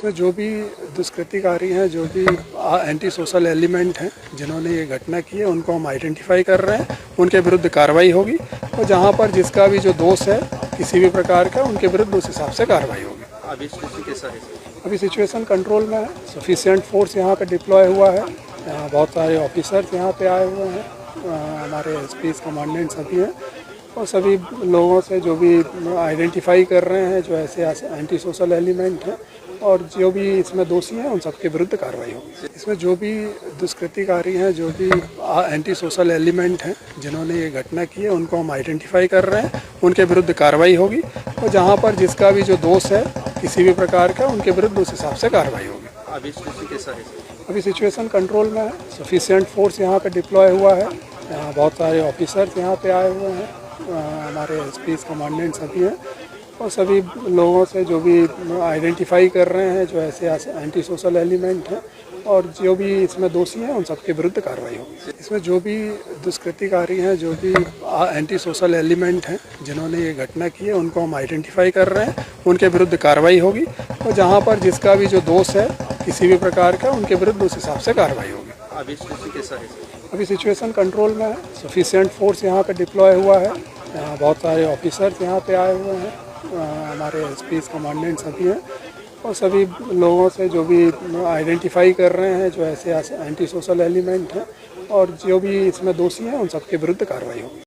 इसमें जो भी दुष्कृतिकारी हैं, जो भी एंटी सोशल एलिमेंट हैं जिन्होंने ये घटना की है, उनको हम आइडेंटिफाई कर रहे हैं। उनके विरुद्ध कार्रवाई होगी और जहां पर जिसका भी जो दोष है किसी भी प्रकार का, उनके विरुद्ध उस हिसाब से कार्रवाई होगी। अभी स्थिति कैसा है? अभी सिचुएशन कंट्रोल में है। सफिशिएंट फोर्स यहाँ पे डिप्लॉय हुआ है। यहाँ बहुत सारे ऑफिसर्स यहाँ पे आए हुए हैं। हमारे एसपीज कमांडेंट सभी हैं और सभी लोगों से जो भी आइडेंटिफाई कर रहे हैं जो ऐसे एंटी सोशल एलिमेंट हैं और जो भी इसमें दोषी हैं, उन सबके विरुद्ध कार्रवाई होगी। इसमें जो भी दुष्कृतिकारी हैं, जो भी एंटी सोशल एलिमेंट हैं जिन्होंने ये घटना की है, उनको हम आइडेंटिफाई कर रहे हैं। उनके विरुद्ध कार्रवाई होगी और जहाँ पर जिसका भी जो दोष है किसी भी प्रकार का, उनके विरुद्ध उस हिसाब से कार्रवाई होगी। अभी स्थिति कैसा है? अभी सिचुएशन कंट्रोल में है। सफिशिएंट फोर्स यहाँ पे डिप्लॉय हुआ है। यहाँ बहुत सारे ऑफिसर्स यहाँ पे आए हुए हैं। हमारे एसपीज कमांडेंट सभी हैं और सभी लोगों से जो भी आइडेंटिफाई कर रहे हैं जो ऐसे एंटी सोशल एलिमेंट हैं और जो भी इसमें दोषी हैं, उन सबके विरुद्ध कार्रवाई होगी। इसमें जो भी दुष्कृतिकारी हैं, जो भी एंटी सोशल एलिमेंट हैं जिन्होंने ये घटना की है, उनको हम आइडेंटिफाई कर रहे हैं। उनके विरुद्ध कार्रवाई होगी और जहाँ पर जिसका भी जो दोष है किसी भी प्रकार का, उनके विरुद्ध उस हिसाब से कार्रवाई होगी। अभी स्थिति कैसा है? अभी सिचुएशन कंट्रोल में है। सफिशिएंट फोर्स यहाँ पे डिप्लॉय हुआ है। यहाँ बहुत सारे ऑफिसर्स यहाँ पे आए हुए हैं। हमारे एसपीज कमांडेंट सभी हैं और सभी लोगों से जो भी आइडेंटिफाई कर रहे हैं जो ऐसे एंटी सोशल एलिमेंट हैं और जो भी इसमें दोषी हैं, उन सबके विरुद्ध कार्रवाई होगी।